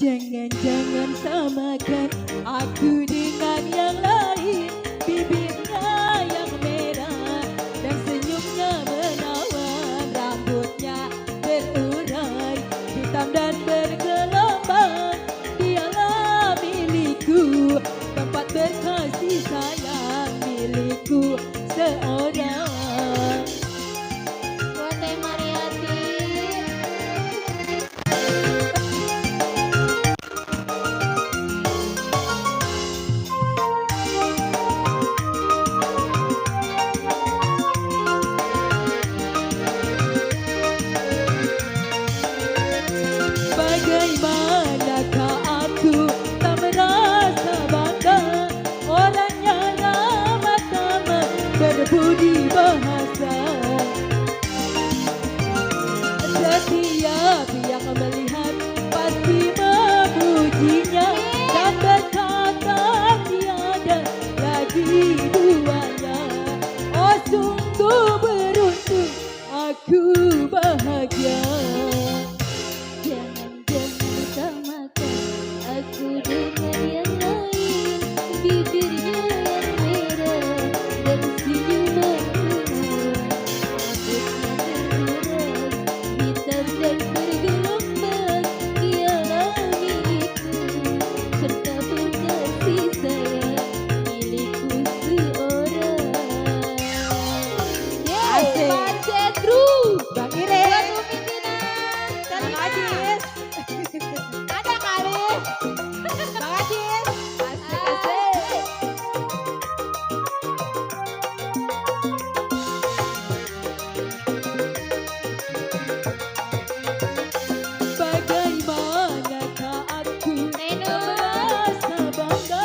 Jangan-jangan samakan aku dengan yang lain. Bibirnya yang merah dan senyumnya menawan. Rambutnya berurai hitam dan bergelombang. Dialah milikku, tempat berkasih sayang milikku seorang. Buat Teh Mariati. Bagaimanakah aku tak merasa bangga, orangnya ramah tamah berbudi bahasa. Setiap yang melihat pasti memujinya dan berkata tiada lagi duanya. Oh sungguh beruntung, aku bahagia. Jangan-jangan samakan aku dengan yang lain. Bibirnya yang merah dan senyumnya menawan. Rambutnya berurai hitam dan bergelombang. Dialah milikku, serta berkasih sayang milikku seorang. Asik. Pak Cedru, Bang Ire, pimpinan. Bang Ajis, Ada kali. Bang Ajis, asik. Bagaimanakah aku Reno. merasa bangga,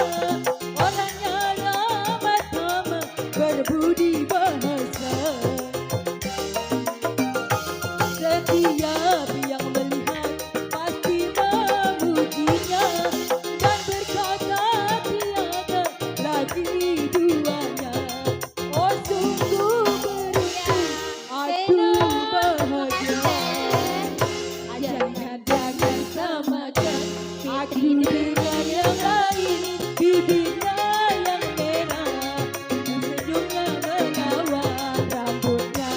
orangnya ramah tamah berbudi bahasa. Setiap yang melihat pasti memujinya dan berkata tiada lagi duanya. Oh sungguh beruntung, aku bahagia. Jangan-jangan samakan aku dengan yang lain. Bibirnya yang merah, senyumnya menawan. Rambutnya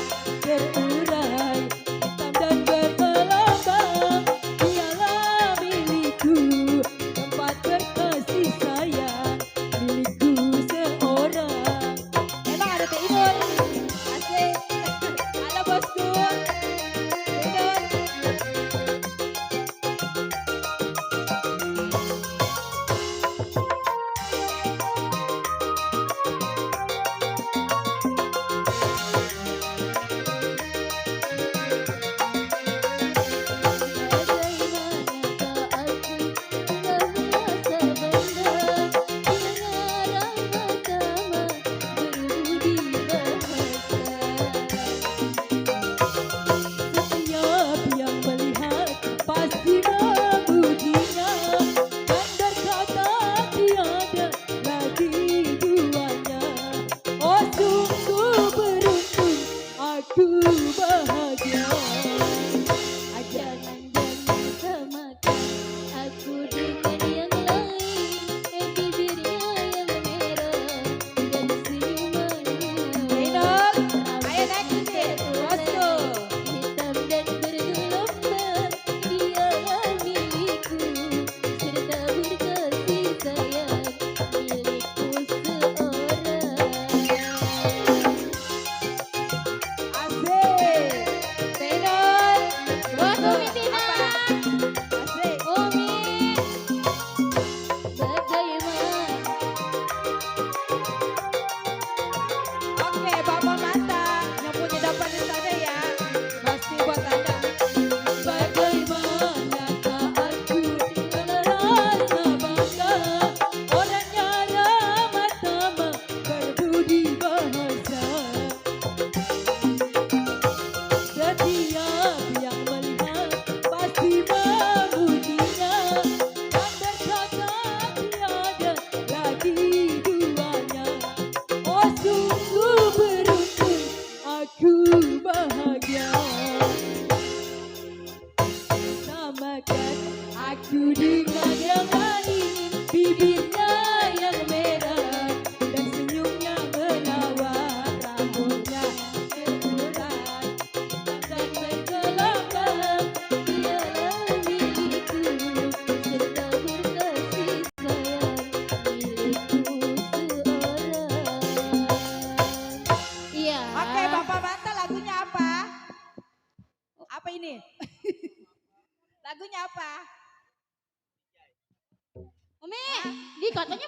berurai hitam dan bergelombang. Dialah milikku, tempat berkasih sayang milikku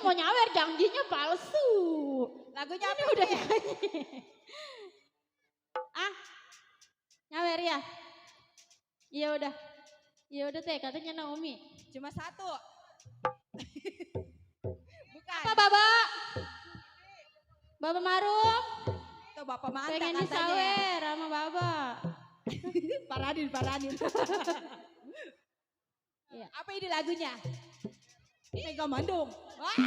mau nyawer janjinya palsu. Lagunya apa Ini udah ini? nyanyi. Ah, nyawer ya? Iya udah. Iya udah teh katanya Naomi. Cuma satu. Bukan. Apa Baba? Baba Marum? Tuh Bapak Manta Pengen katanya. disawer sama Baba. Paradin, Paradin. Iya. Apa ini lagunya? Mega Mandung. Wah.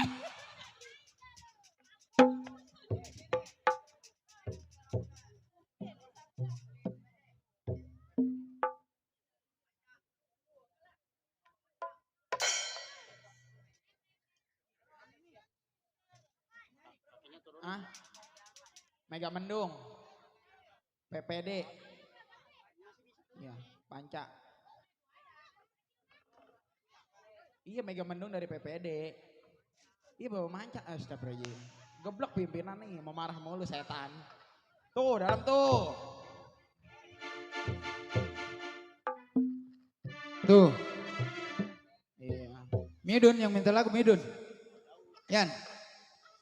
Ah, Mega Mendung, PPD, iya, Panca. Iya Mega Mendung dari PPD. Iya bawa manca, astagfirullahaladzim. Geblok pimpinan nih, mau marah mulu setan. Tuh dalam tuh. Tuh, Iya, Midun yang minta lagu Midun. Yan,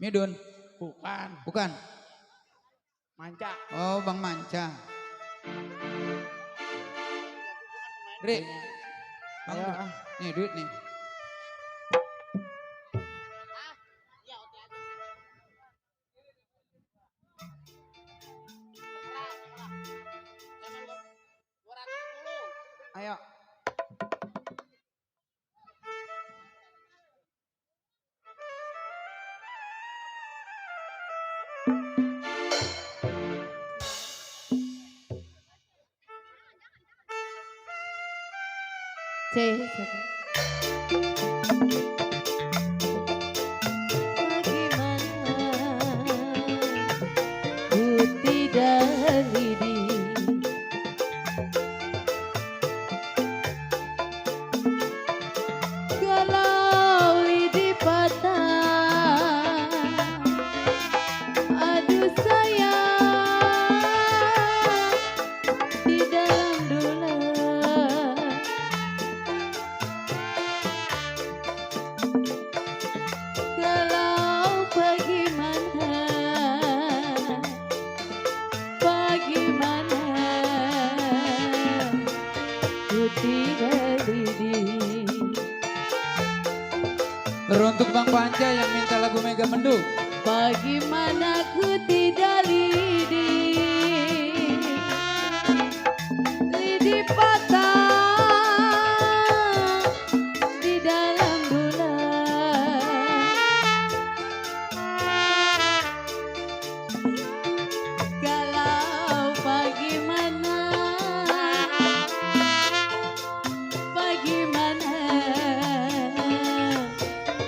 Midun, bukan bukan. manca. Oh, Bang Manca. Dri, Bang, Ayo, ah. nih duit nih. Ayo. Ku tidak lidi kalau lidi patah, aduh sayang di dalam dulan. Kalau bagaimana, bagaimana ku tidak lidi. Teruntuk Bang Panca yang minta lagu Mega Mendung. Bagaimana ku tidak lidi, lidi patah di dalam bulan. Kalau bagaimana, bagaimana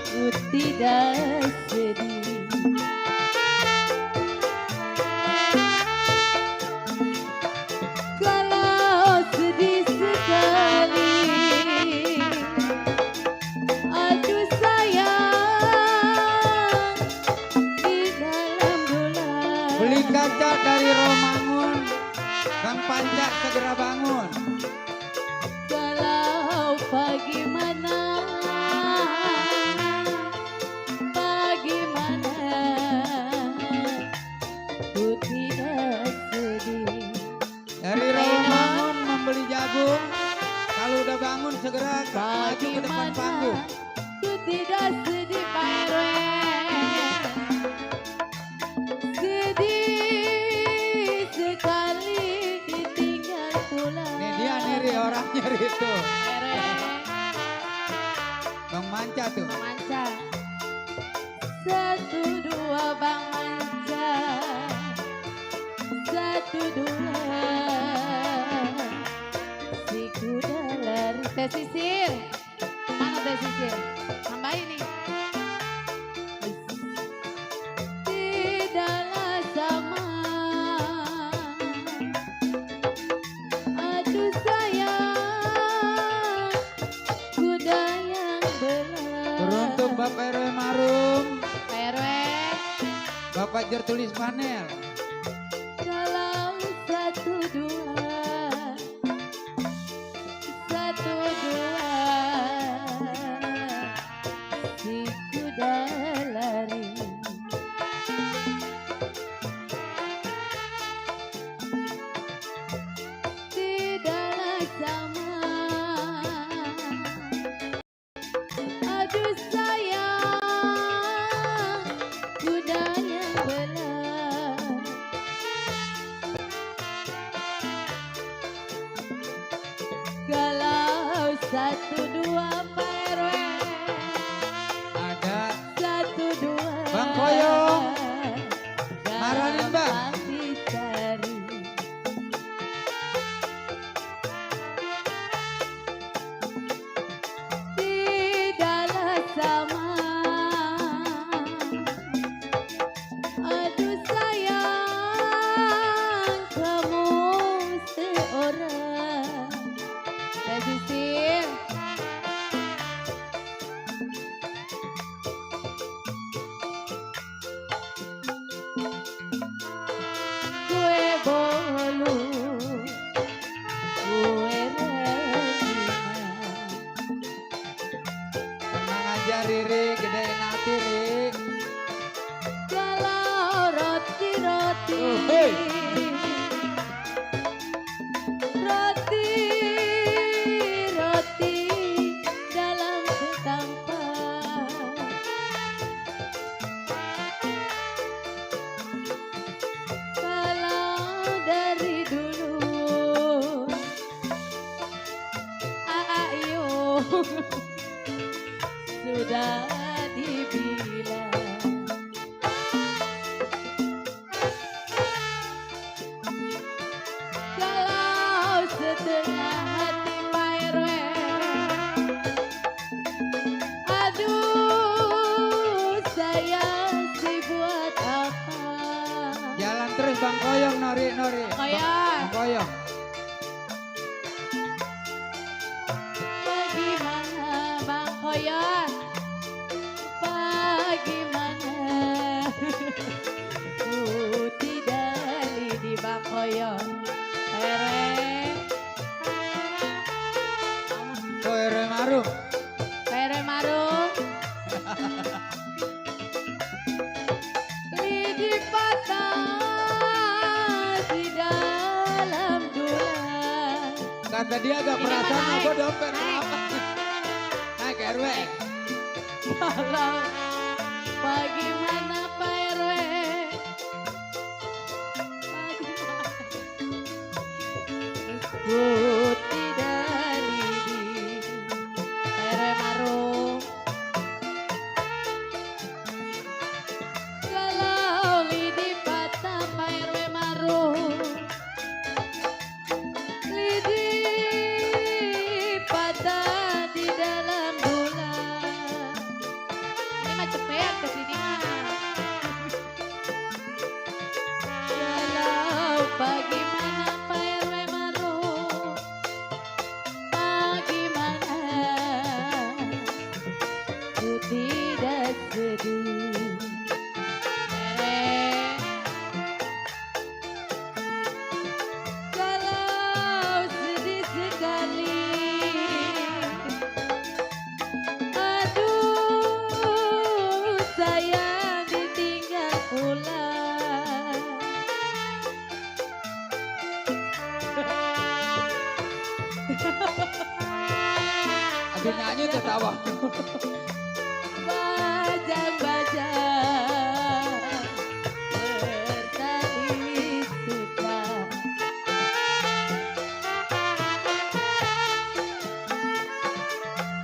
ku tidak sedih. Kalau sedih sekali, aduh sayang di dalam bulan. Beli kaca dari Romangun. Bang Panca segera bangun. Kalau bagaimana, bagaimana ku tidak sedih. Dari Romangun membeli jagung. Kalau udah bangun segera maju ke depan Bagaimana panggung. ku tidak sedih Pak RW. Sedih sekali ditinggal pulang. Nih dia nih orangnya itu. RW. Bang Manca tuh. Bang Manca. 1, 2 Bang Manca. 1, 2 si kuda lari. Teh Sisir. Mana Teh Sisir? Tambahin nih. Tidaklah sama, aduh sayang kuda yang belah. Teruntuk Bapak RW Marum. RW. Bapak Jertulis Panel. Kalau 1, 2 1, 2 si kuda Bang Koyong. Maranin, Bang. Dicari. Tidaklah sama. Aduh sayang, kamu seorang. Sisir. Gue bolu, gue regina. Tenang aja Riri, gedein hati Ri. Kalau roti-roti, Oh, hey. roti-roti dalam sekampak. Kalau dari dulu, ayo sudah dibilang. Kalau setengah hati Pak RW, aduh sayang sih buat apa? Jalan terus Bang Koyong, Nori. Koyong. Bang Koyong. Bagaimana Bang Koyong? Bagaimana? Ku tidak di Bang Koyong. Pak RW. Koyre Marum. Pere Marung, lidi patah di dalam dulan. Kata dia agak Ini perasaan mah apa naik. dompet Naik. apa? Naik RW. Kalau bagaimana Pak RW? Ku tidak lidi, Pere Marung. Kalau lidi patah Pak RW Marung, lidi patah di dalam bulan. Ini mah cepet kesini mah. Kalau bagaimana Pak RW Marung, bagaimana ku tidak sedih. Kalau sedih sekali, aduh sayang ditinggal pulang. Aduh nyanyi ketawa. Bajang-bajang bertali sutra.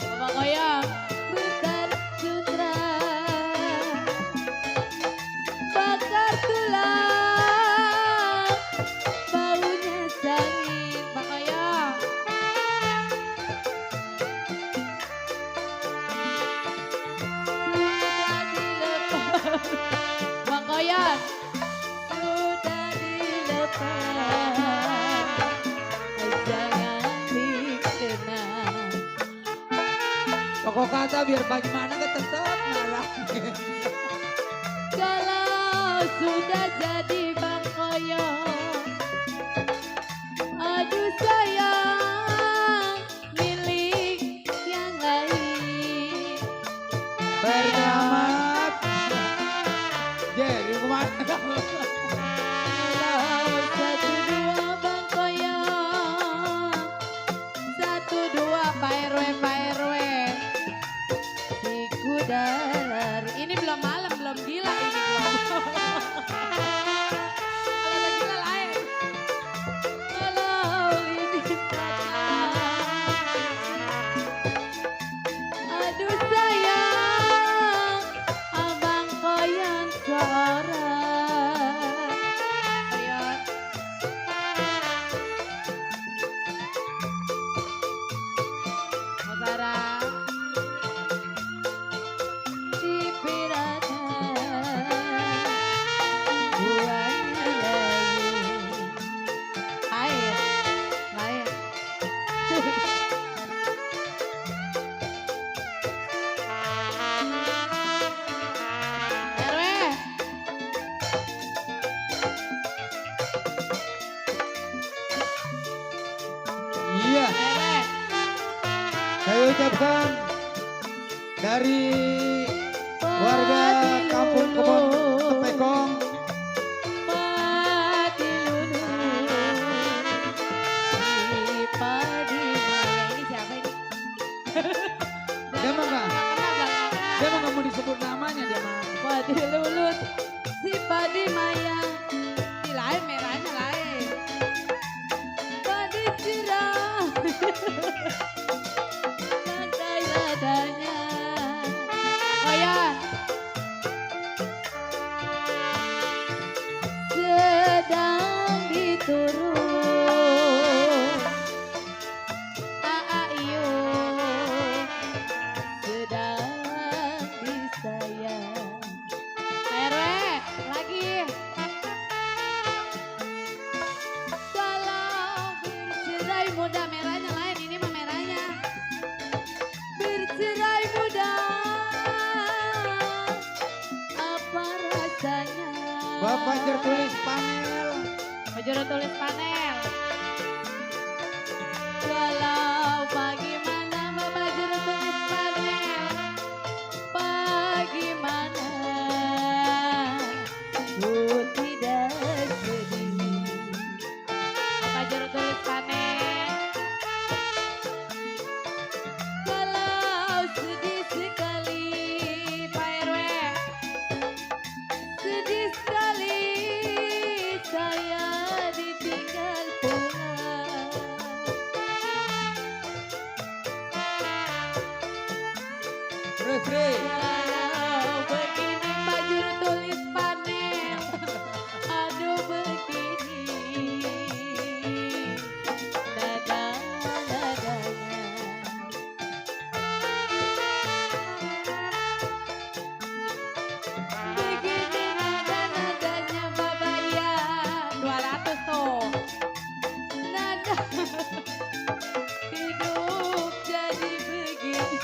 Bapak Koyong bertali sutra, bakar tulang, baunya sangit. Pak Koyong. Sudah dilepas, Bang Koyong. Sudah dilepas, jangan dikenang. Pokok kata biar bagaimana kan tetap marah. Kalau sudah jadi Bang Koyong, aduh sayang milik yang lain. Beramat. Jadi kemana? Kalau satu dua Bang Koyong, satu dua Pak RW, Pak RW. Si kuda lari. Ini belum malam, belum gila ini belum. Kalau udah gila lain. Kalau lidi patah, aduh sayang, Abang Koyong. ucapkan dari warga Kampung Kebon Tepekong. Padi lulu, si padi maya. Ini siapa ini? Dia mah nggak, Kenal gak? dia mah nggak mau disebut namanya dia mah. Padi lulut, si padi maya. Di lain merahnya lain. Padi cerah, pakai ladanya. Oh ya. Sedang diturun Aayu sedang disayang. RW lagi. Kalau bercerai muda, merahnya lain, ini mah merahnya. Bercerai muda, apa rasanya? Bapak tertulis panel. Bajero tulis panel. Walau bagaimana Bajero tulis panel. Bagaimana ku tidak sedih. Bajero tulis panel. Kalau sedih sekali Pak RW. Sedih sekali saya ditinggal pulang. Terus Ri. Walau begini Bajero tulis panel. Aduh begini dadanya. Begini nada-nadanya babaya 200 tuh. Nada hidup jadi begini.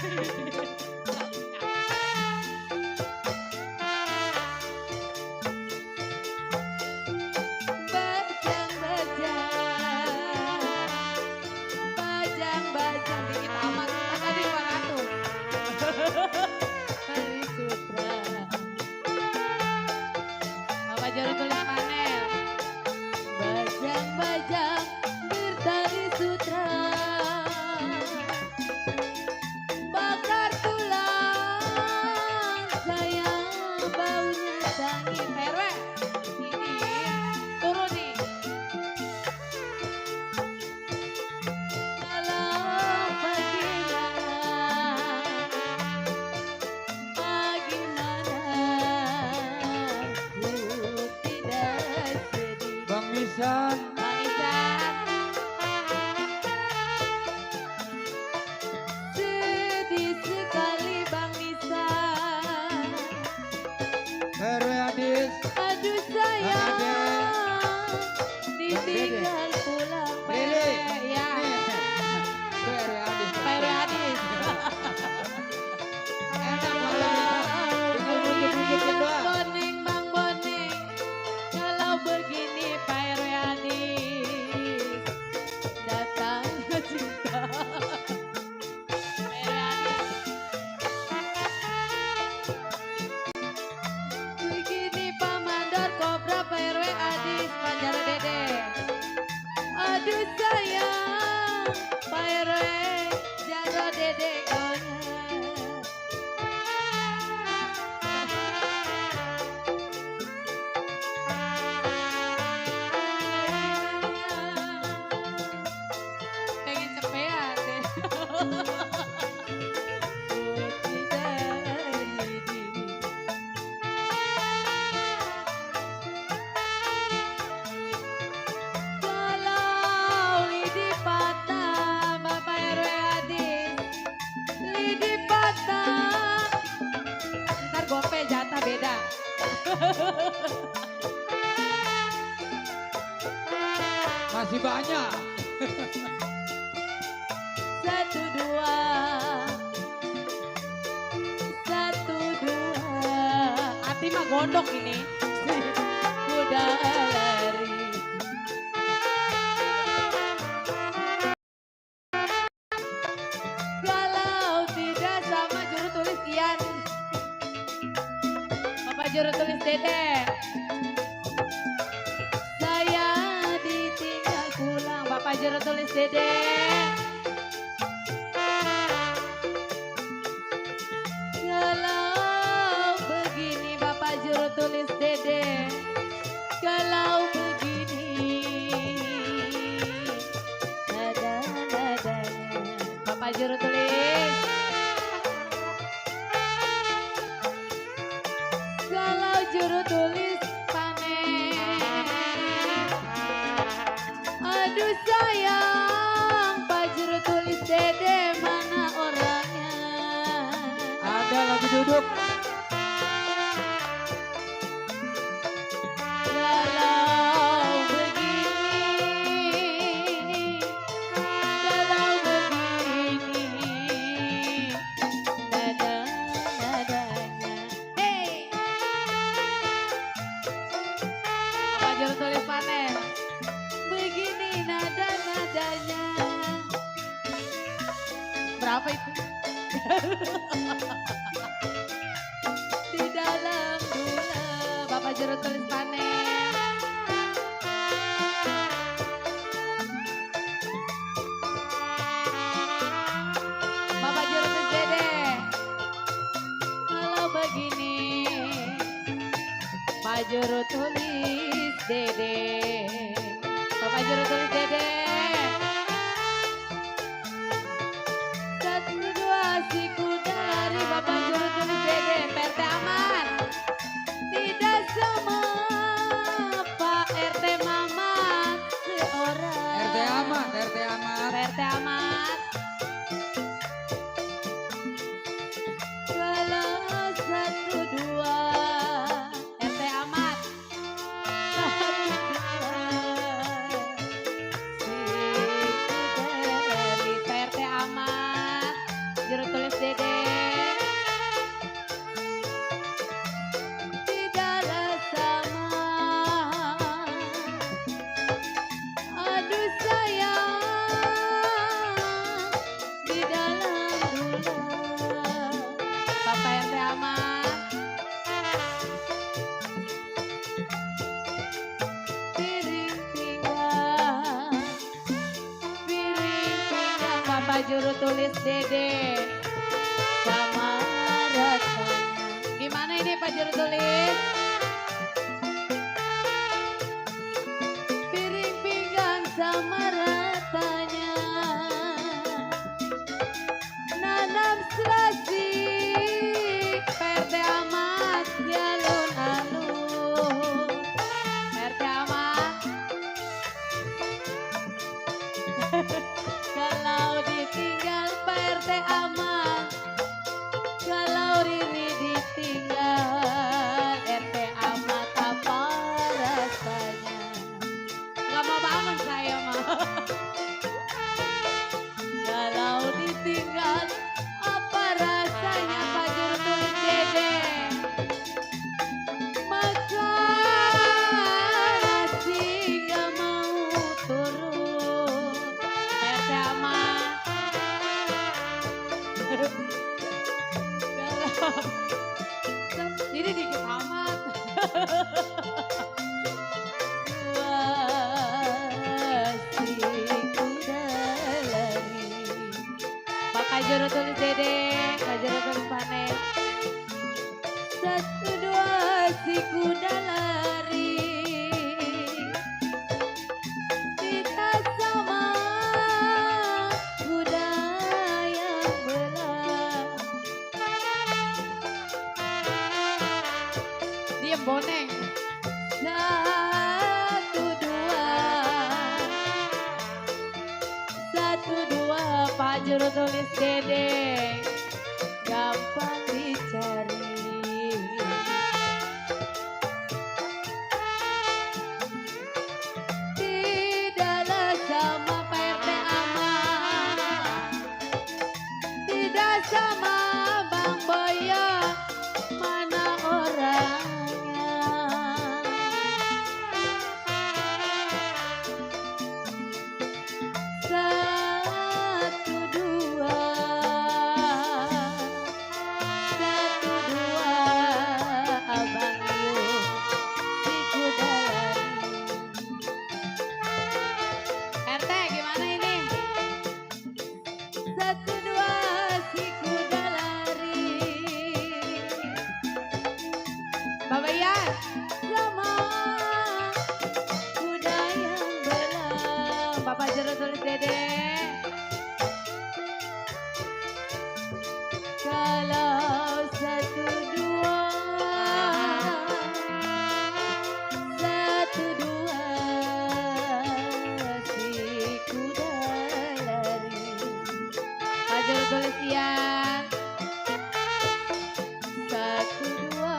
Bajang-bajang dikit amat. Tadi 200. Dari sutra. Bapak Jaro tulis panel. Bajang-bajang bertali sutra. Bakar tulang sayang baunya sangit. RW ini turun nih. Kalau bagaimana ku tidak sedih. Bang Misan. Bang Isan. Sedih sekali Bang Isan. RW Adis. Aduh sayang, Dede. ditinggal pulang. Dede. Ya, Itu RW Adis. Pak RW Adis. Enak malah. Tinggal nunjuk-nunjukin doang. Boneng Bang Boneng, kalau begini Pak RW Adis datang cinta. Pak RW Adis. Begini Pak Mandor Kobra Pak RW Adis Panjara Dede. Aduh sayang Pak RW Jaro Dede gonya. Pengen cepean deh. Kalau lidi patah Bapak RW Adis, lidi patah. Ntar gope jatah beda. Masih banyak. Satu dua, hati mah gondok ini. Kuda lari. Kalau Juru tulis Dede. Kalau begini Bapak Juru tulis Dede. Kalau begini nada-nadanya Bapak Juru tulis. Kalau juru tulis panen. Aduh sayang Pak Juru tulis Dede mana orangnya. Ada lagi duduk. Kalau begini, kalau begini, nada-nadanya. Hey, Bapak Juru tulis panen. Begini nada-nadanya. Berapa itu? Di dalam gula Bapak Juru tulis panen. Bapak Juru tulis Dede. Kalau begini Pak Juru tulis Dede. Bapak Juru tulis Dede. Satu dua siku dari Bapak Juru tulis Dede. PRT aman. Tidak semua Pak RT Mamat seorang. RT amat, RT amat. PRT amat. Kalau satu dua RT amat. Satu dua siku dari PRT amat. Juru tulis Dede. Tidaklah sama. Aduh sayang di dalam gula. Bapak RT amat. Piring pinggang. Piring pinggang Bapak Juru tulis Dede. Sama rasanya. Gimana ini Pak Juru tulis? Piring pinggang sama ratanya. Nanam serasi PRT amat di alun-alun. PRT amat. Kalau ditinggal PRT amat. Kalau Riri ditinggal RT amat apa rasanya. Gak mau bangun saya mah. Kalau ditinggal apa rasanya Pak Juru tulis Dede. Makan nasi gak mau turun. RT amat. Ini dikit amat. Siku dari Bapak Juru tulis Dede. Pak Juru tulis panen. Satu dua si kuda lari. Kita sama kuda yang belah. Diam boneng. Satu dua Pak Juru tulis Dede. Gampang dicari. Tidaklah sama PRT aman. Tidak sama Bang Boyo. Mana orangnya. Satu dua sama kuda yang belang. Bapak Jero tulis Dede. Kalau satu dua si kuda lari. Pak Jero tulis Ian. Satu dua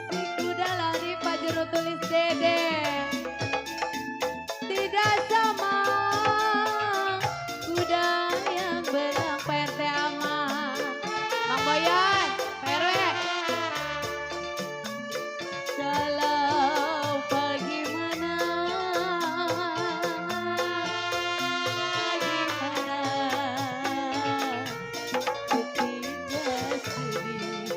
si kuda lari. Pak Jero tulis Dede. Tidak sama kuda yang belang. PRT aman. Bang Boyan, PRW. Kalau bagaimana ku tidak sedih.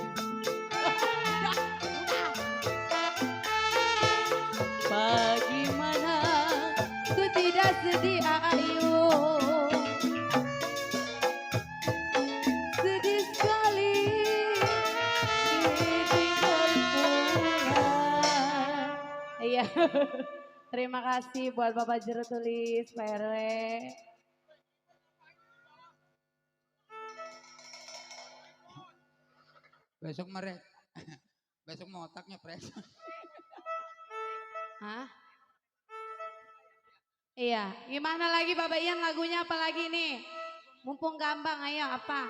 Bagaimana ku tidak sedih, ayo. Sedih sekali ditinggal pulang. Iya. Terima kasih buat Bapak Jero tulis Pak RW. Besok merek. Besok mau otaknya pres. Hah? Iya, gimana lagi Bapak Ian lagunya apa lagi nih? Mumpung gampang, ayo apa?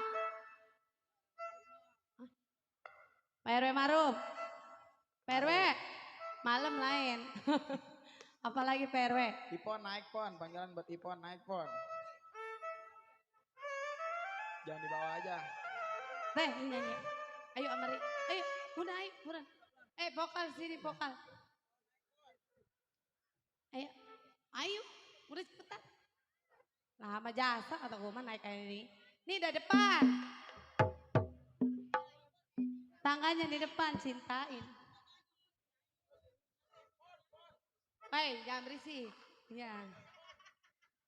Hah? Pak RW Maruf. Pak RW, malam lain. Apalagi Pak RW? Ipon naik pon, panggilan buat Ipon naik pon. Jangan dibawa aja. Teh, ini nyanyi. Ayo Amari, ayo, udah ayo, buruan. Vokal sini, vokal. Ayo, ayo, udah cepetan. Lama jasa kata gue mah naik kayak ini. Nih udah depan. Tangganya di depan, cintain. Hei, jangan berisik. Iya.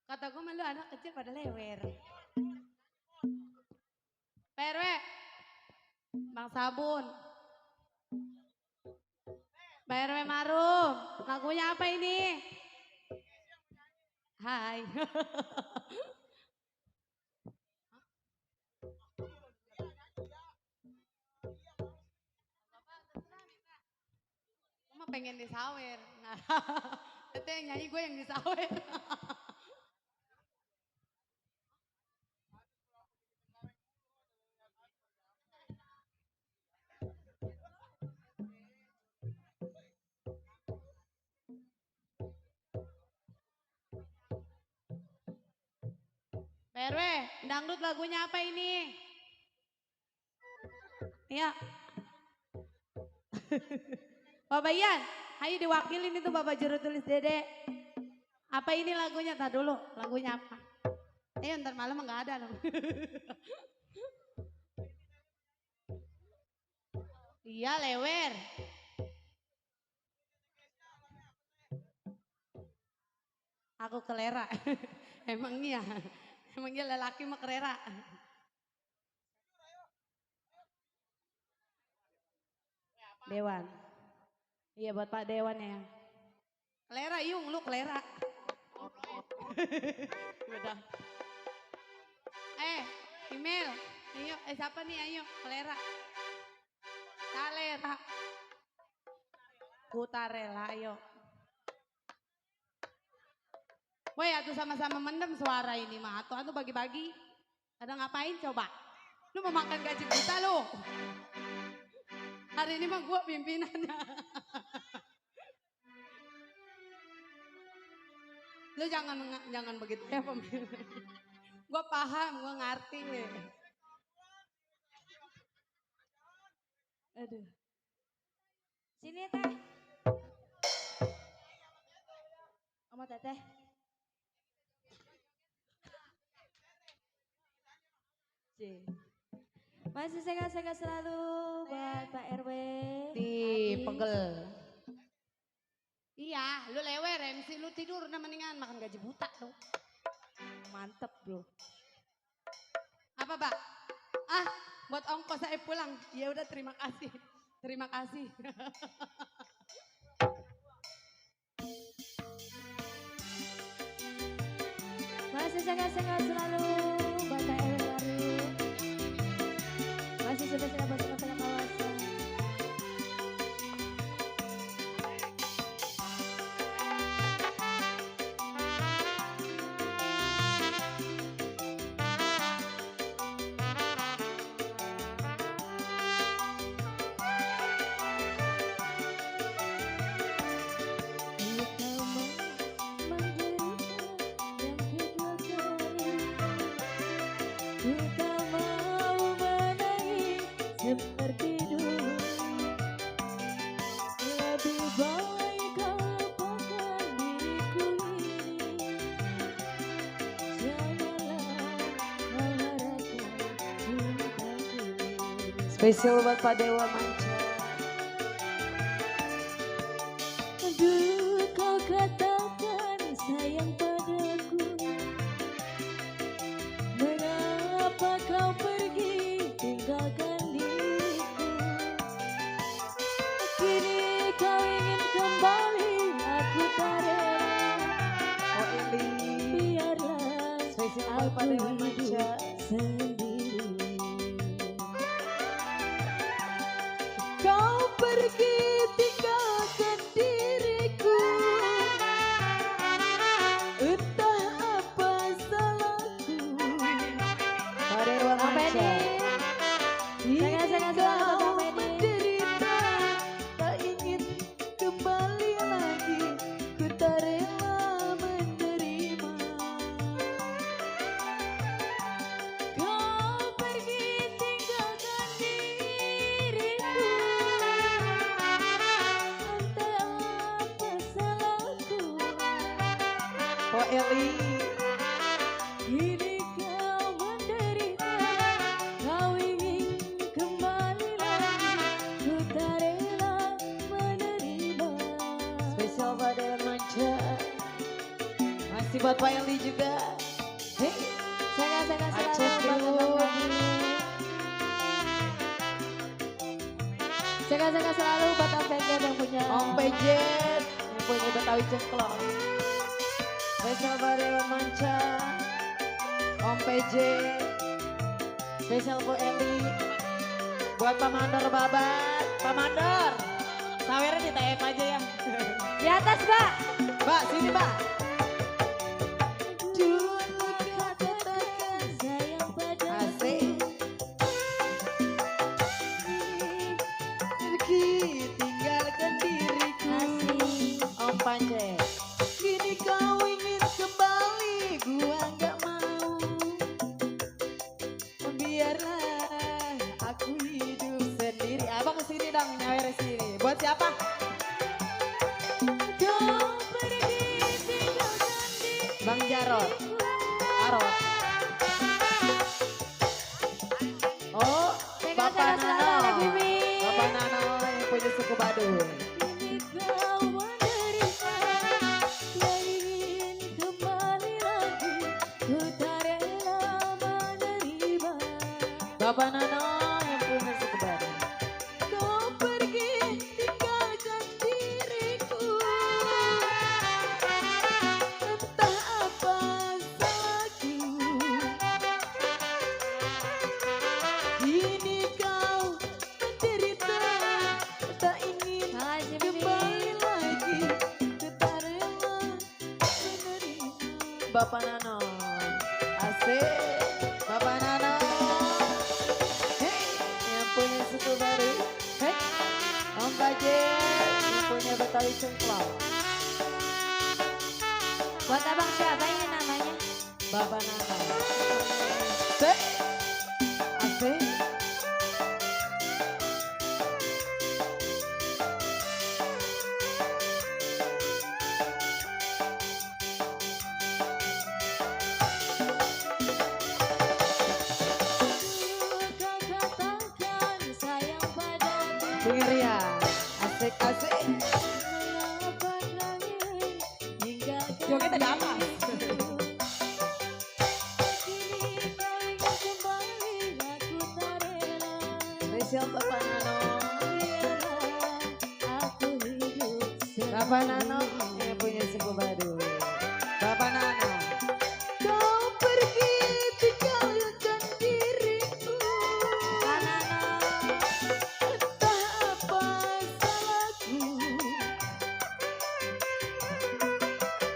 Kata gue mah lu anak kecil pada lewer. PRW, Bang Sabun. PRW Marum, lagunya apa ini? Hai. Cuma pengen disawer. Itu yang nyanyi gue yang disawer. PRW, dangdut lagunya apa ini? Iya. Bapak Ian, ayo diwakilin itu Bapak Jero tulis Dede. Apa ini lagunya? Tadi dulu, lagunya apa? Ayo ntar malam nggak ada loh. Iya lewer. Aku kelera. Emangnya lelaki mah kelera. Dewan. Iya buat Pak Dewan ya. Kelera Yung, lu kelera. Udah. Email. Ayo, siapa nih ayo, kelera. Kalera. Kutarela, ayo. Woi, atuh sama-sama mendem suara ini mah. Atuh bagi-bagi. Ada ngapain coba? Lu mau makan gaji buta lu. Hari ini mah gue pimpinannya. Lu jangan begitu ya pemimpin. Gue paham, gue ngerti. Aduh. Sini teh. Sama teteh. Masih sehat-sehat selalu buat Pak RW. Di Habis. pegel. Iya, lu lewer MC lu tidur udah mendingan makan gaji buta tuh. Mantep bro. Apa Pak? Buat ongkos saya pulang. Ya udah terima kasih. Terima kasih. Masih sangat-sangat selalu Bapak Ewe baru. Masih sudah bersama kawasan. Seperti dulu, lebih baik kau lupakan diriku ini. Janganlah mengharapkan cintaku. Spesial buat Pak Dewa Manca. Dulu kau katakan sayang padaku. Mengapa kau pergi tinggalkan diriku? Kini kau ingin kembali, aku tak rela. Oh Eli. Biarlah Spesial buat Pak Dewa aku Manca. hidup sendiri. Kau pergi tinggalkan diriku. Entah apa salahku. Pak Dewa Manca. Sangat-sangat Kau selamat menderita, tak ingin kembali lagi. Ku tak rela menerima. Kau pergi tinggalkan diriku. Entah apa salahku. Oh Eli. Kini kau menderita, kau ingin kembali lagi. Ku tak rela menerima. Spesial Pak Dewa Manca. Masih buat Pak Eli juga. Hei. Sangat-sangat Aceh selalu dulu. Sangat-sangat selalu buat Om Pejet yang punya. Om Pejet yang punya Betawi Cengklok. Spesial Pak Dewa Manca. Om Pejet. Spesial Bu Eli. Buat Pak Mandor Babat. Pak Mandor. Sawernya di TM aja ya. Di atas, Mbak. Mbak sini Mbak. Dulu katakan sayang padaku. Asik. Pergi tinggalkan diriku. Asik. Om Pance. Kini kau ingin kembali, gua nggak mau. Biarlah aku hidup sendiri. Abang kesini dong, nyawer sini. Buat siapa? Kau pergi tinggalkan diriku. Bang Jarot. Arot. Oh, Bapak Sangat-sangat Nano. selalu, Bibi. Bapak Nano yang punya suku Badung. Kini kau menderita, tak ingin kembali lagi. Ku tak rela menerima. Bapak Nano yang punya suku Badung. Kau pergi tinggalkan diriku. Entah apa salahku. Kini kau menderita, tak ingin kembali lagi. Ku tak rela menerima. Bapak Nano. Asik. Bapak Nano. Hei, yang punya suku baru. Hei, Om Bajet yang punya Betawi Cengklok. Buat abang siapa ini namanya? Bapak Nano. Hei, asik. Kau katakan sayang padaku. Dengar ya. Asik, asik. Mengapa kau ingin tinggalkan Joget ada apa? diriku? Kini kau ingin kembali, aku tak rela. Spesial Bapak Nano. Biarlah Bapak Nano yang punya suku Baduy. Bapak Nano. Kau pergi tinggalkan diriku. Pak Nano. Entah apa salahku.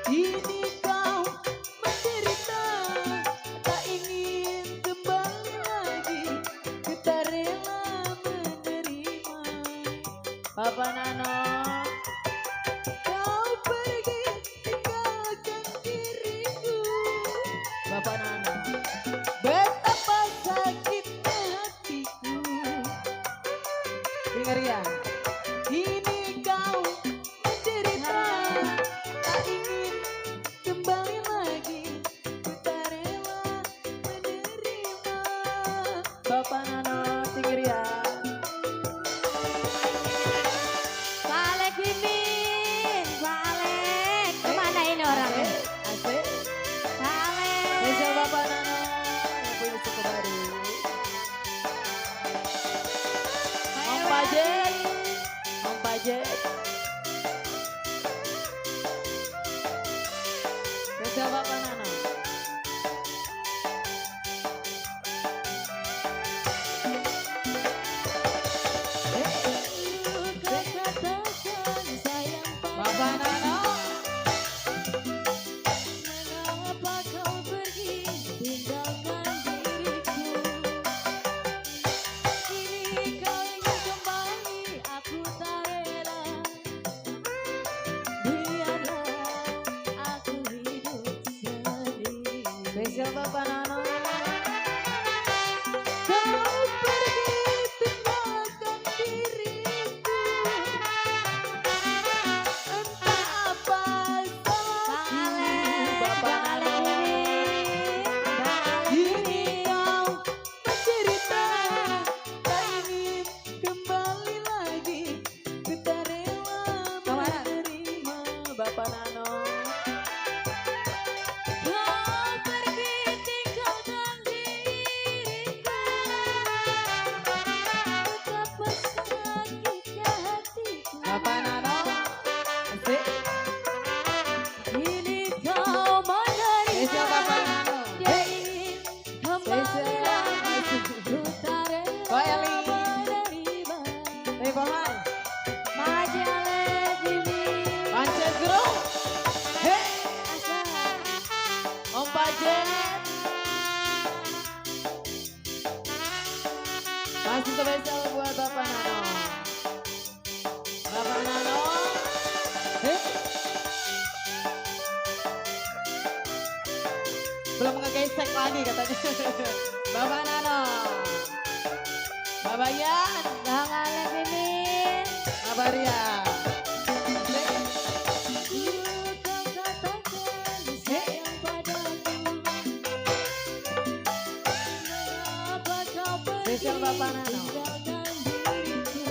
Kini kau menderita, tak ingin kembali lagi. Kita rela menerima. Bapak Nano. Kau pergi tinggalkan diriku. Bapak Nano. Betapa sakitnya hatiku. Dengar ya. Kini kau menderita, tak ingin kembali lagi. Kita rela menerima. Bapak Nano, dengar ya. Pak Alek Mimin. Pak Alek. Kemana ini orangnya? Asik. Pak Alek. Spesial Bapak Nano yang punya suku baru. Om Pajet. Om Pajet. Spesial Bapak Nano. Bapak Nano. Mengapa kau pergi tinggalkan diriku? Kini kau ingin kembali, aku tak rela. Biarlah aku hidup sendiri. Spesial Bapak Nano. Kau pergi tinggalkan diriku. Entah apa salahku. Bapak Nano. Kini kau menderita, tak ingin kembali lagi. Kita rela menerima. Bapak Nano. Kau pergi tinggalkan diriku. Betapa sakitnya hatiku. Bapak Nano. Asik. Kini kau Spesial Bapak menerima. Nano. Dia ingin kembali lagi. Ku tak rela Kok Eli? menerima. Hey Bohan. Pak Haji Alek Mimin. Pancet Group. Hey. Asal. Om Pajet. Masih spesial buat Bapak Nano. Bapak Nano. Hey. Belum ngegesek lagi katanya. Bapak Nano. Bapak Yan. Bang Alek Mimin. Bapak Ria. Dulu kau katakan sayang padaku. Mengapa kau pergi Spesial Bapak Nano. tinggalkan diriku?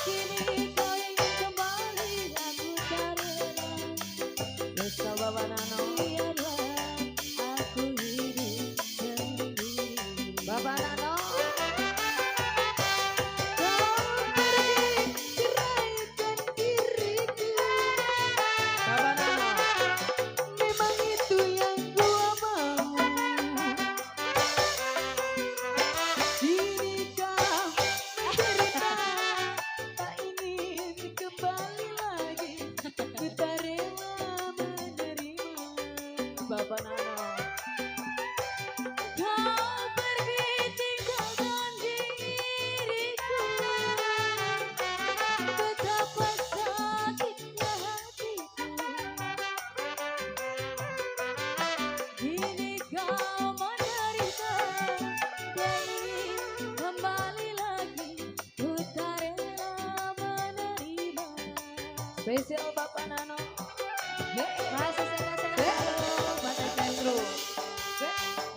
Kini kau ingin kembali, aku tak rela. Spesial Bapak Nano. Biarlah aku hidup sendiri. Bapak Nano. Kau pergi ceraikan diriku. Bapak Nano. Memang itu yang gua mau. Kini kau menderita, tak ingin kembali lagi. Kita rela menerima. Bapak Nano. Kau pergi tinggalkan diriku. Betapa sakitnya hatiku. Kini kau menderita. Dia ingin kembali lagi. Ku tak rela menerima. Spesial Bapak Nano. Masih sehat-sehat Hey. selalu. Batas Metro.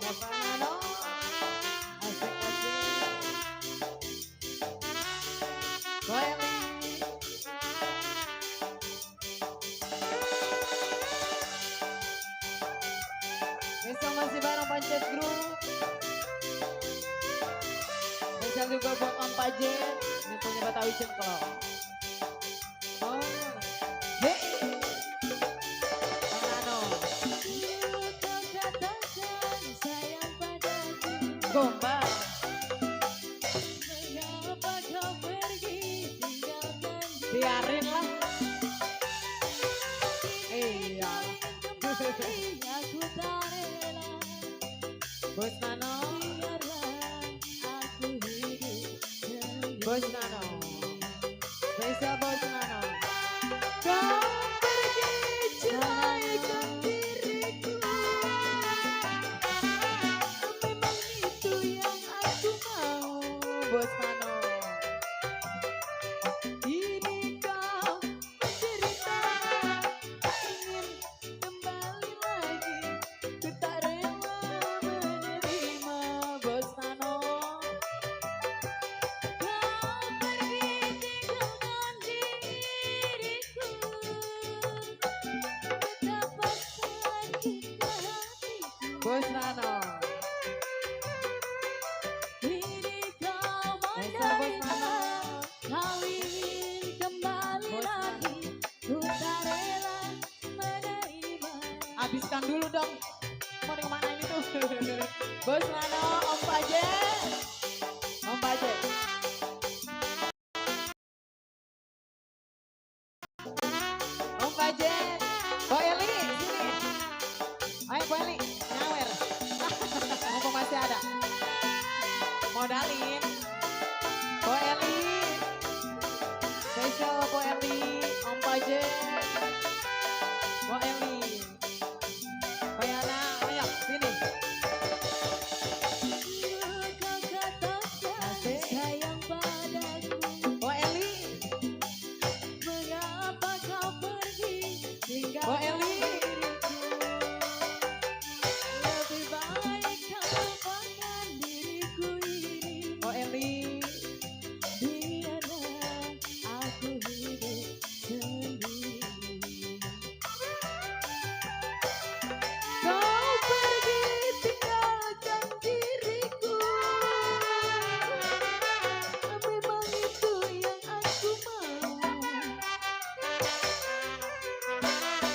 Bapak Nano. Asik-asik. Koeli. Besok masih bareng Pancet Group. Spesial juga buat Om Pajet. Ini punya Batawi Cengkok. gombal. Mengapa kau pergi tinggalkan Biarin lah. Iya. kembali aku tak rela. Bos Nano, Biarlah aku hidup sendiri. Bos Nano. Spesial Bos Nano. Kau pergi ceraikan diriku. Memang itu yang aku mau, Bos Nano. Kini kau menderita, tak ingin kembali lagi. Ku tak rela menerima, Bos Nano. Kau pergi tinggalkan diriku. Betapa sakitnya hatiku. Bos Nano. Kini kau Spesial Bos menderita. Nano. Kau ingin kembali Bos lagi. Ku tak rela menerima. Habiskan dulu dong. Mau kemana ini tuh? Bos Nano, Om Pajet. Om Pajet. Om Pajet. Bo Eli, sini. Ayo Bo Eli, nyawer. Mumpung masih ada. Modalin. Bo Eli. Spesial Bo Eli, Om Pajet. Bo Eli. Bayana, ayo sini. Kau katakan Asik. sayang padaku. Bo Eli, Mengapa kau pergi Bo tinggalkan Eli. diriku. Lebih baik kau lupakan diriku ini. Bo Eli. Biarlah aku hidup sendiri. Kau pergi tinggalkan diriku. Memang itu yang aku mau.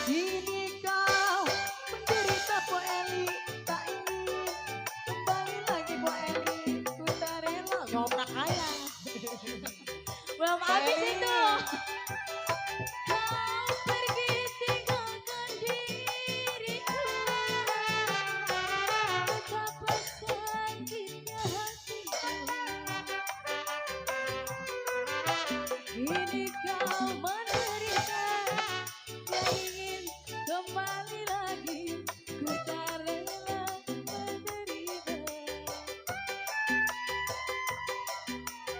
Kini kau menderita Po Eli. Tak ingin kembali lagi Po Eli. Ku tak rela ngoprak ayah. Belum Bo habis Eli. itu. Kau pergi tinggalkan diriku. Betapa sakitnya hatiku. Kini kau menderita. Kau ingin kembali lagi. Ku tak rela menerima.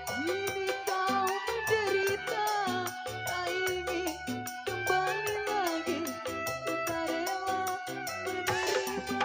Kini kau menderita, tak ingin kembali lagi. Ku tak rela menerima.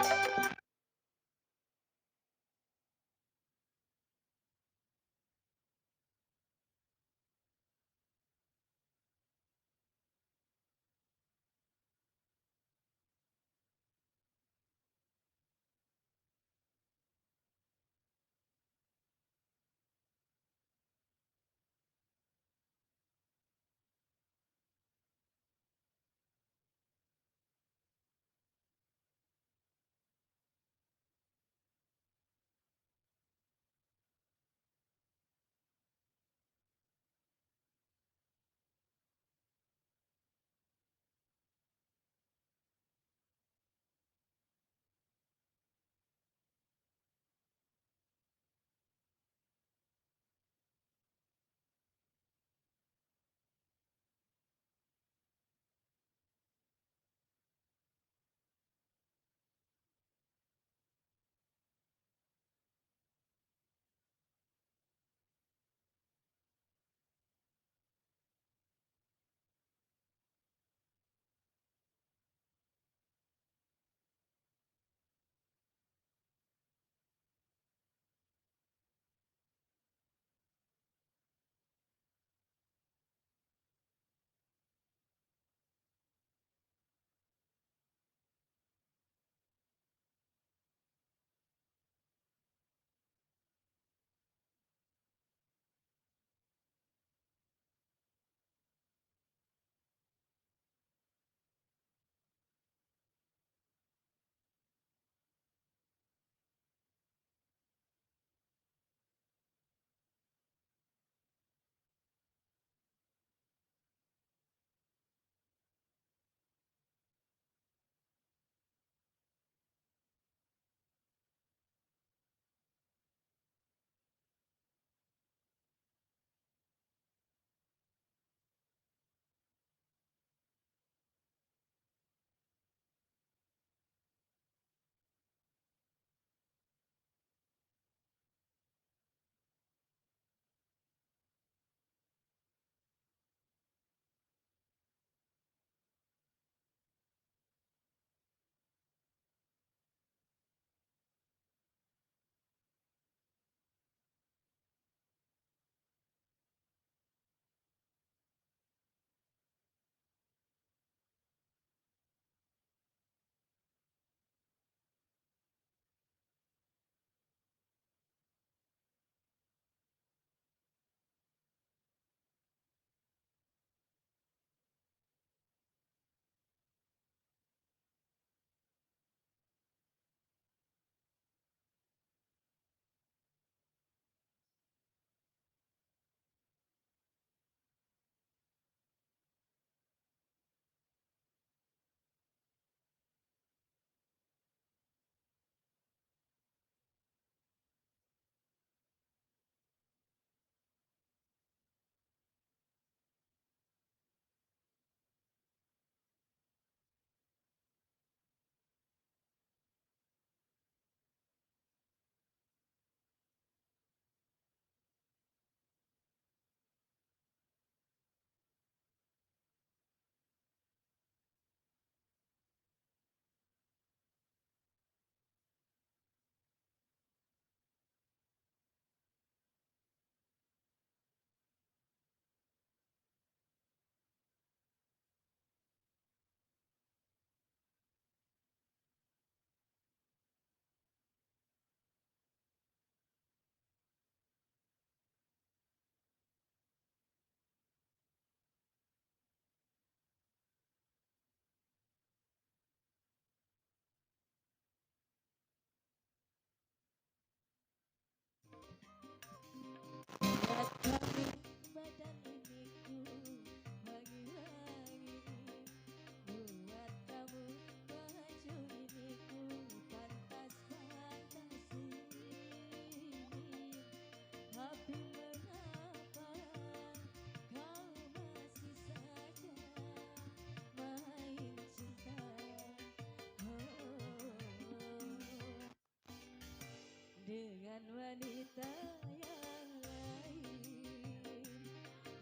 dengan wanita yang lain.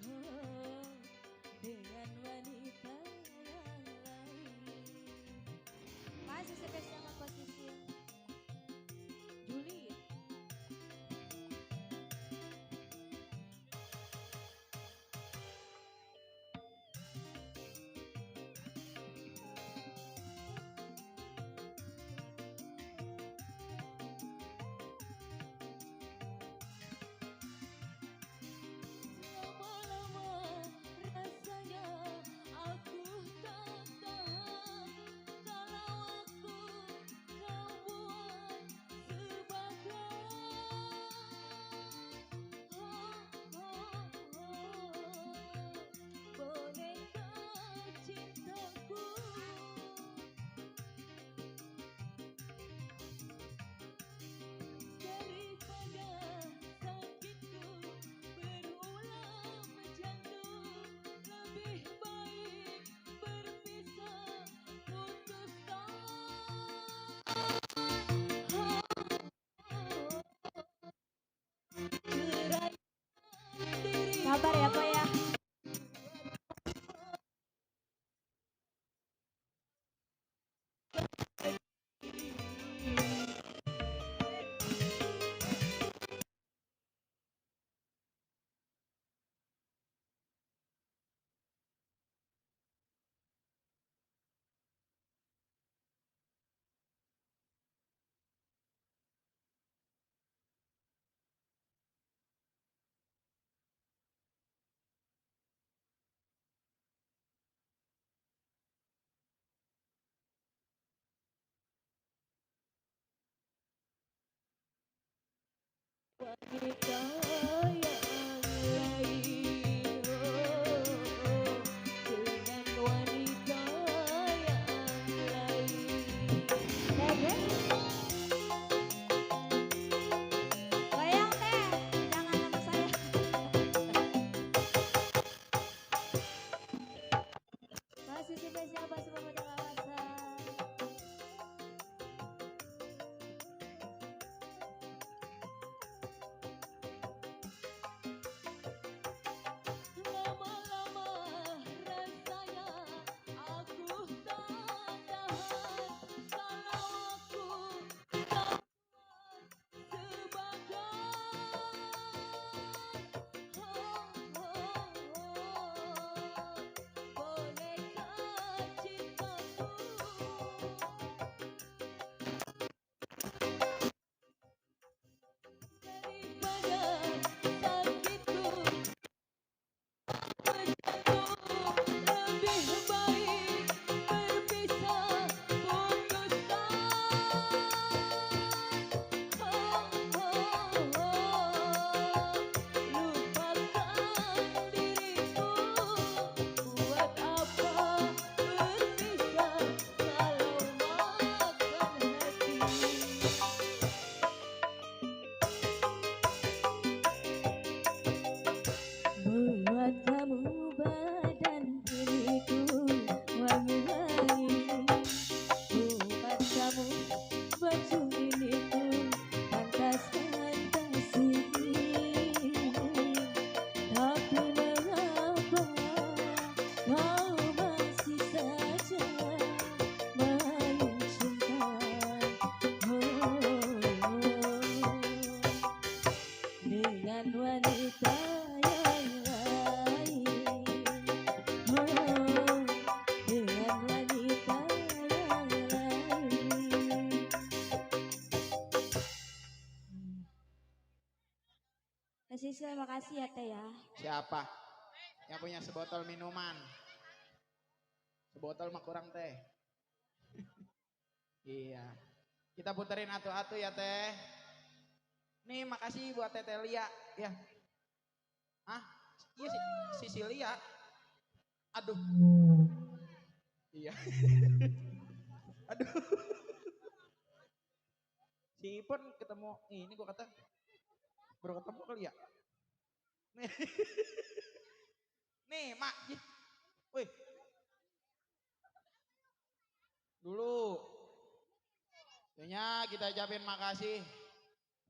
Oh, dengan wanita yang lain. Masih spesial sama posisi. Juli. Lama-lama rasanya aku tak tahan kalau aku kau buat sebagai boneka cintaku. Daripada sakitku berulang menjantung, lebih baik berpisah, putuskan. Ceraikan diri. Sabar ya Pak ya. Wanita yang lain, dengan wanita yang lain. Goyang teh, jangan sama saya. Masih spesial buat semua pada kawasan. Lama-lama rasanya aku tak tahan kalau aku kau buat sebagai boneka cintaku. Daripada sakitku menjatuh, lebih baik berpisah, putuskan. Lupakan diriku, buat apa berpisah kalau makan hati. Buat kamu badan diriku wangi-wangi, buat kamu baju milikku pantaskan kasih. Tapi mengapa kau masih saja main cinta? Dengan wanita yang lain, dengan wanita yang lain. Kasih terima kasih ya Teh ya. Siapa yang punya sebotol minuman? Sebotol mah kurang teh. Iya. Kita puterin atu-atu ya teh. Nih makasih buat Teteh Lia ya. Ah, iya si Lia. Aduh. Iya. Aduh. Si Ipon ketemu ini gua kata baru ketemu kali ya. Nih. Nih, Mak. Wih. Dulu. Kayaknya kita ucapin makasih.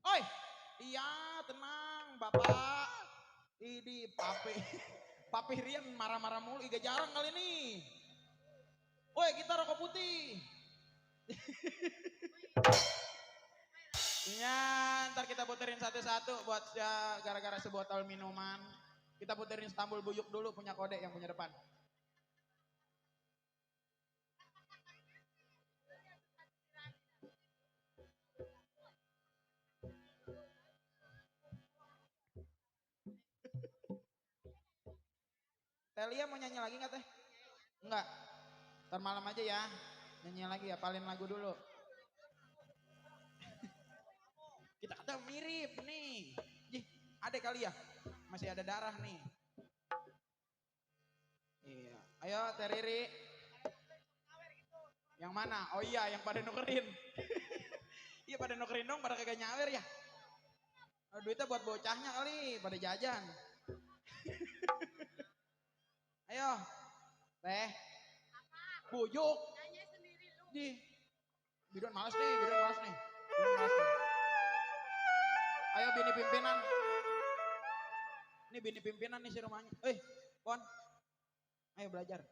Oi, Iya, tenang, Bapak. Ini Papi Rian marah-marah mulu, iga jarang kali ini. Woi, kita rokok putih. Iya, ntar kita puterin satu-satu buat ya gara-gara sebotol minuman. Kita puterin Istanbul Buyuk dulu, punya kode yang punya depan. Telia mau nyanyi lagi nggak teh? Enggak. Ntar malam aja ya. Nyanyi lagi ya, palin lagu dulu. Kita kata mirip nih. Jih, ada kali ya? Masih ada darah nih. Iya. Ayo Teh Riri. Yang mana? Oh iya, yang pada nukerin. Iya pada nukerin dong, pada kagak nyawer ya. Oh, duitnya buat bocahnya kali, pada jajan. Ayo, Teh. Bujuk. Di. Bidon malas nih, Bidon malas nih. Bidon malas nih. Ayo bini pimpinan. Ini bini pimpinan nih si rumahnya. Pon. Ayo belajar.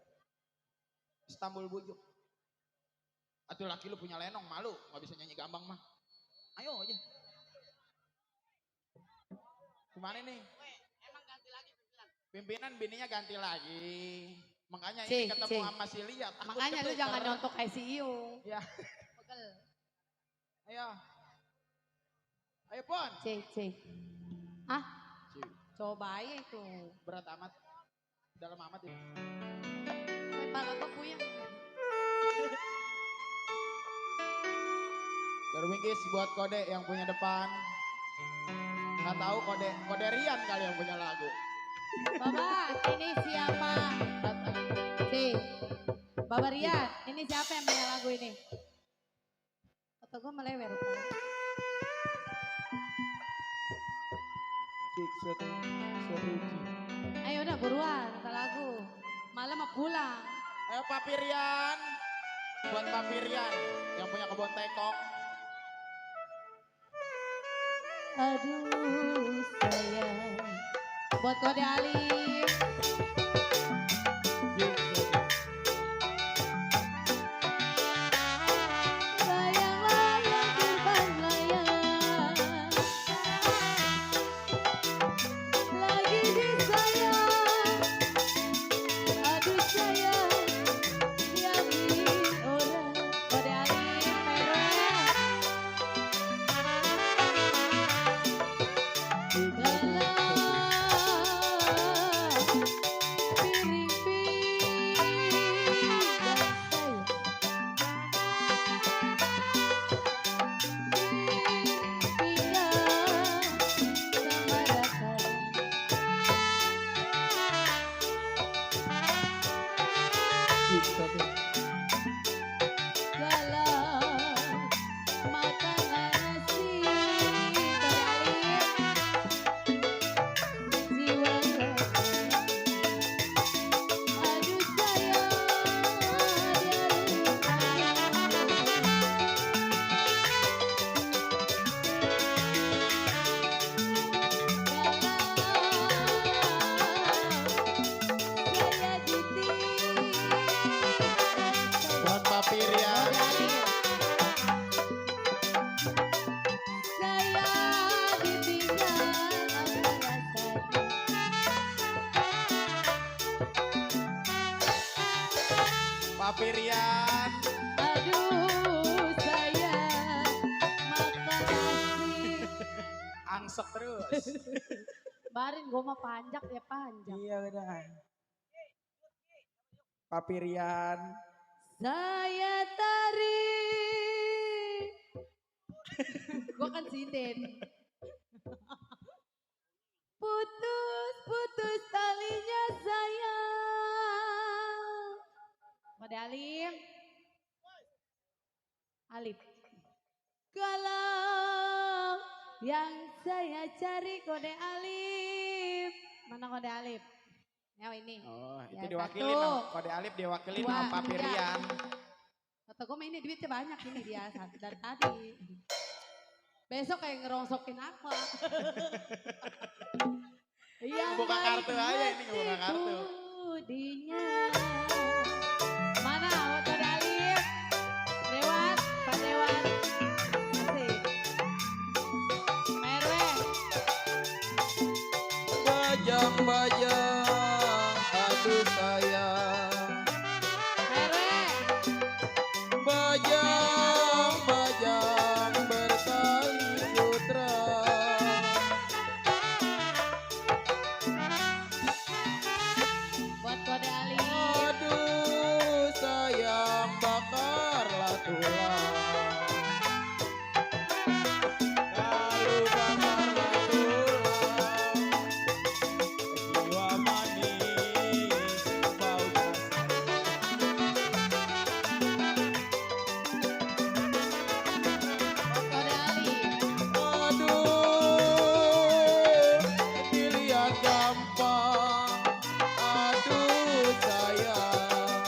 Istanbul Bujuk. Atuh laki lu punya lenong, malu. Gak bisa nyanyi gambang mah. Ayo aja. Gimana nih? Emang ganti lagi pimpinan. Pimpinan bininya ganti lagi. Makanya Cih, ini ketemu cih. sama si Liat. Makanya lu jangan nyontok ICU. Ya. Pegel. Ayo. Ayo Pon. Cik. Ah, Cih, coba aja itu. berat amat. Dalam amat ini. Kepala gue puyeng. Darwingkis buat kode yang punya depan. Nggak tahu kode Rian kali yang punya lagu. Bapak, ini siapa? Cik. Bapak Rian, ini siapa yang punya lagu ini? Kata gue melewer. Cik seruji. Ayo udah buruan, kata lagu. Malam mau pulang. Ayo Papi Rian. Buat Papi Rian yang punya kebun tekok. Aduh sayang. Buat kode Alif. Layang-layang terbang layang. Lagi disayang. Aduh sayang. Diambil orang. Kode Alif, Buat Papi Rian. saya ditinggal apa rasanya. Papi Rian. Aduh saya makan nasi. Angsek terus. Barin gue mah panjang ya panjang. Iya udah. Papi Rian. Saya tarik. Gue kan sinden. Putus talinya sayang. Kode Alif. Alif. Kalau yang saya cari kode Alif. Mana kode Alif? Yang ini. Oh, Ya, itu diwakilin satu. sama kode Alif diwakilin Dua, sama Papi tiga. Rian. Kata gue mah ini duitnya banyak ini dia dari tadi. Besok kayak ngerongsokin apa? Iya. Buka kartu aja ini, buka kartu. Budinya. Mana Oto Dalif? Dewan, Pak Dewan. Asik. Pak RW. Bajang-bajang, aduh sayang. Pak RW. Bajang-bajang bertali sutra. Buat Kode Ali. Aduh sayang, bakarlah tulang. Kalau bakarlah tulang, jiwa manis bau jasa. Buat Kode Ali. Aduh, dilihat gampang. Aduh sayang,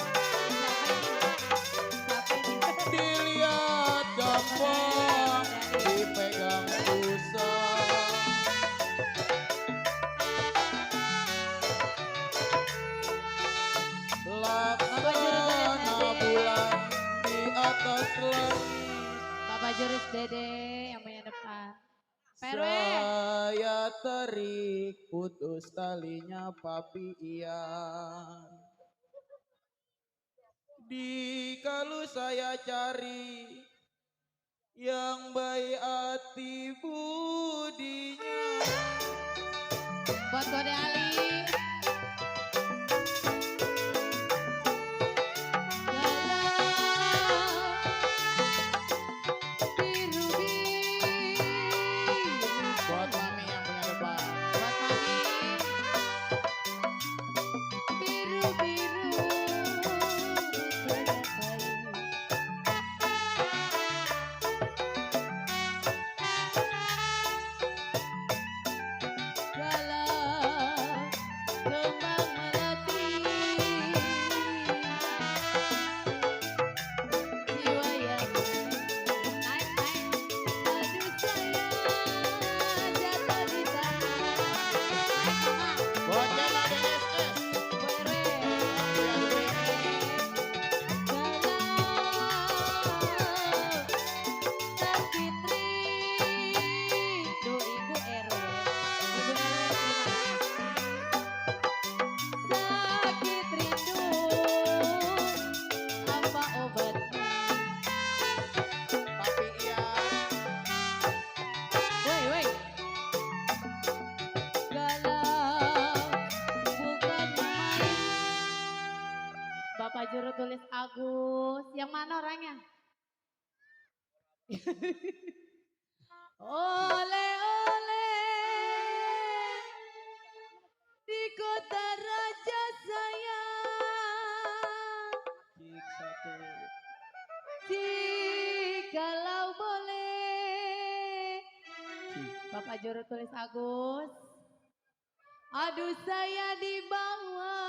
dilihat gampang, dipegang susah. Laksana bulan di atas langit. Bapak Jurus Dede yang punya depan. Pak RW. Saya tarik putus talinya papi Ian. Di kalau saya cari yang baik hati budinya. Buat Kode Ali. Galau, biru-biru. Buat mami yang punya depan. Buat Mami. Biru-biru. Bukanya kayu. Galau, kembang melati. Jiwa yang naik-naik. Aduh sayang, jatuh di tanah. Naik mama, Buat Jana DSS. Boy Re. Yang diberi. Galau, sakit rindu Ibu RW. Ibu RW terima. Sakit rindu, apa obatnya? Papi Ian. Woi, woi. Galau, bukannya main. Bapak juru tulis Agus, yang mana orangnya? Oleh-oleh di kota raja sayang. Cik satu. Jikalau boleh. Bapak juru tulis Agus. Aduh saya dibawa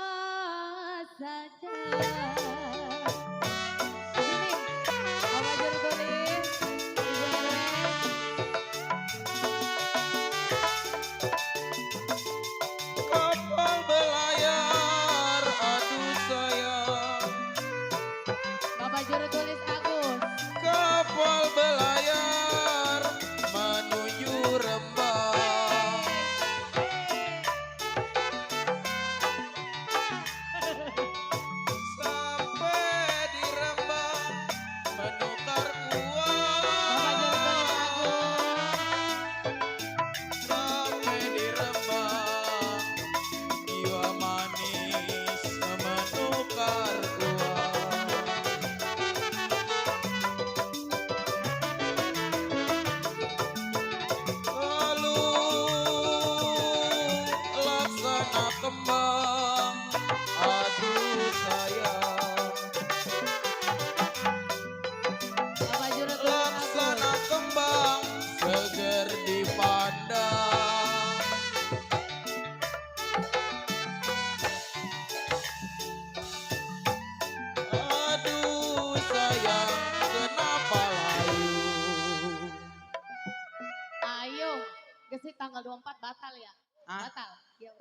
saja. Sini, Bapak juru tulis. Ibu RW. Kapal belayar, aduh sayang. Bapak juru tulis Agus. Kapal belayar menuju Rembang.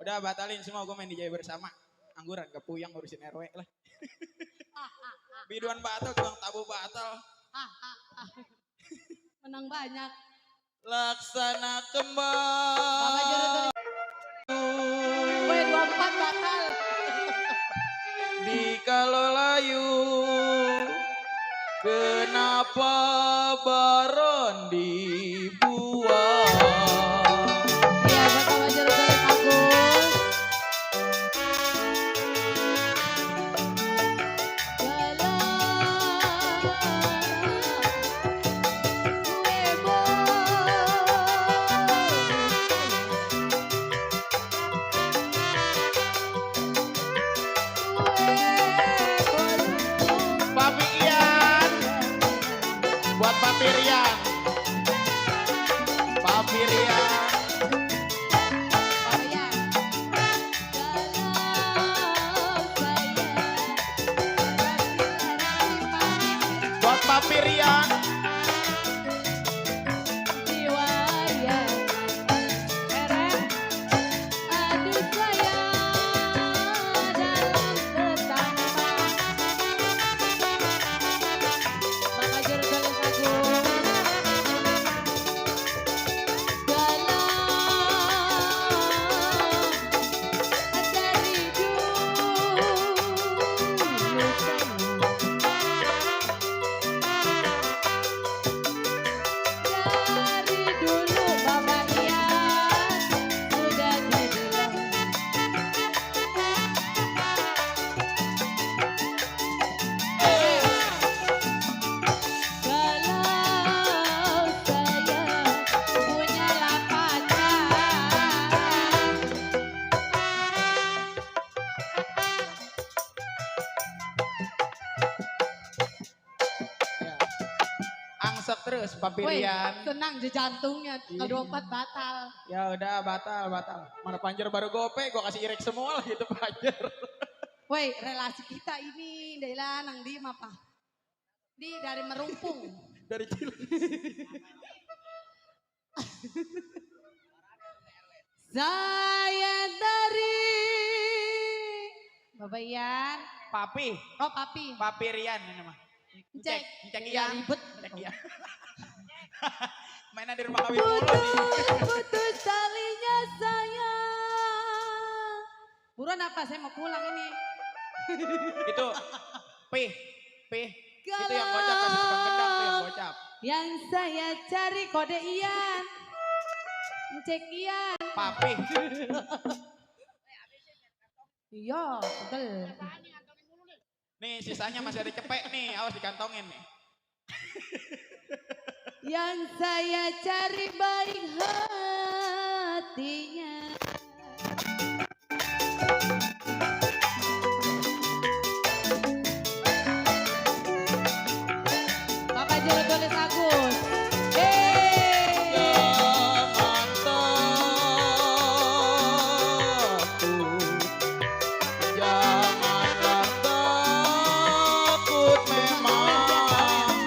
Udah batalin semua, gue main DJ bersama. Angguran kepuyang ngurusin RW lah. Biduan batal, tukang tabu batal. Menang banyak. Laksana Bapak kembang. Juru Weh 24 batal. Di kalau layu, kenapa baron dibuang? Iya, Bapak Juru Agus. Papi Ian, buat Papi Rian. Papi Rian. Buat Papi Rian. Dari dulu Bapak Ian sudah dibilang. Kalau saya punyalah pacar. Angsek terus Papi Woi, Rian. tenang je jantungnya. Iya. 24 batal. Ya udah batal. Mana Panjer baru gope, gue kasih irik semua lah gitu Panjer. Woi, relasi kita ini dari lanang di apa? Di dari merumpung. Dari cilik. Saya dari Bapak Ian. Papi. Oh, Papi. Papi Rian ini mah. Cek. Cek Ya, Ian. ribet. Cek Ian. Mainnya di rumah kami mulu nih. Putus talinya saya. Buruan apa? Saya mau pulang ini. Itu. Pi. Itu yang gocap kasih tukang gendang tuh yang gocap. Yang saya cari kode Ian. Cek Ian. Papi. Iya, betul. Nih sisanya masih ada cepek nih, awas dikantongin nih. Yang saya cari baik hatinya. Bapak Juru Tulis Agus. Jangan takut, janganlah takut memang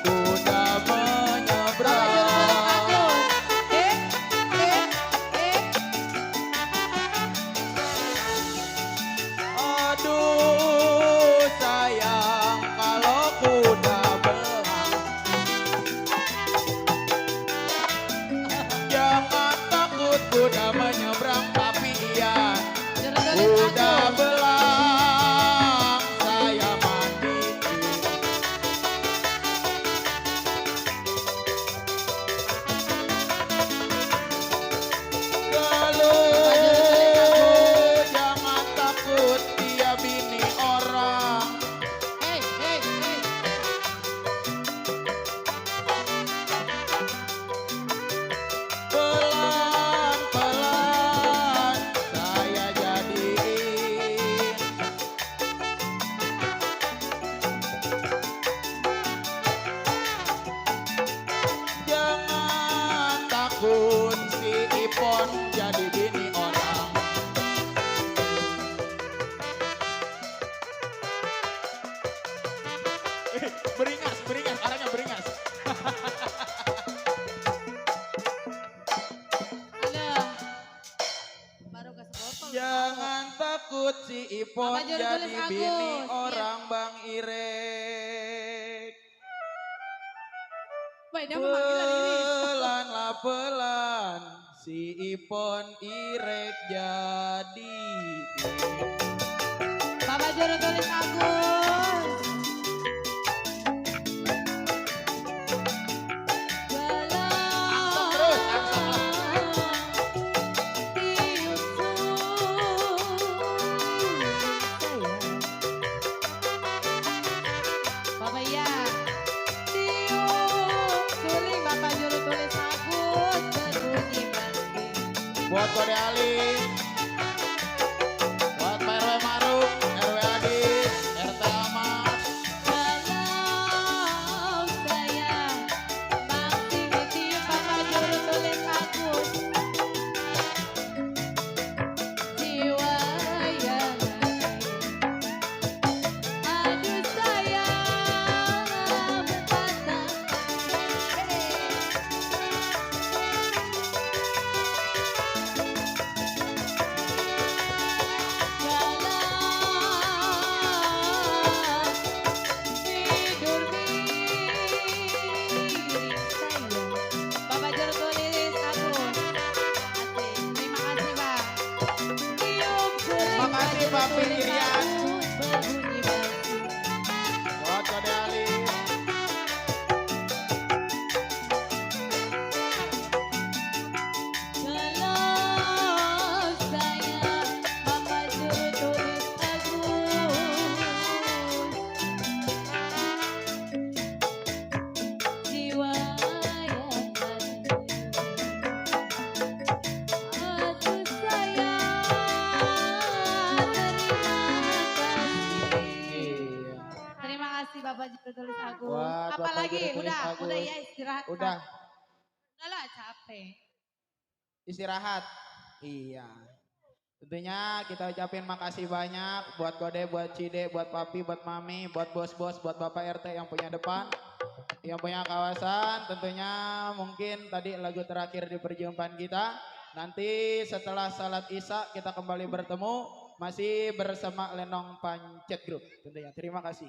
kuda Bapak Juru Tulis menyeberang. Agus. sambut si Ipon Bapak juru tulis jadi bini Agus. orang Bang Irek. Wah, dia pemanggilan Iris. Pelan lah pelan si Ipon Irek jadi. Bapak juru tulis Agus. Angsang terus, angsang. Bapak iya. Tiup suling Bapak juru tulis Agus berbunyi penting. Buat Kode Ali, buat Pak RW Maruk, RW Adit, RT Amas. Kalau saya masih ditiup Bapak juru tulis Agus. Jiwa yang aduh saya berkata. Tidur miring saya. Bapak juru tulis Agus. Asik. Terima kasih Pak. Tiup suling Terima kasih, Bapak Pak juru tulis Pingirian. Agus berbunyi basi. Buat Kode Ali. Kalau saya Bapak juru tulis Agus. Jiwa yang mati. Aduh saya terima kasih Bapak juru tulis Agus. Buat Bapak Apalagi juru tulis udah Agus. ya istirahat. Udah Udahlah capek. istirahat. Iya. Tentunya kita ucapin makasih banyak buat Kode, buat Cide, buat Papi, buat Mami, buat bos-bos, buat Bapak RT yang punya depan, yang punya kawasan. Tentunya mungkin tadi lagu terakhir di perjumpaan kita. Nanti setelah salat Isya kita kembali bertemu masih bersama Lenong Pancet Group. Tentunya terima kasih.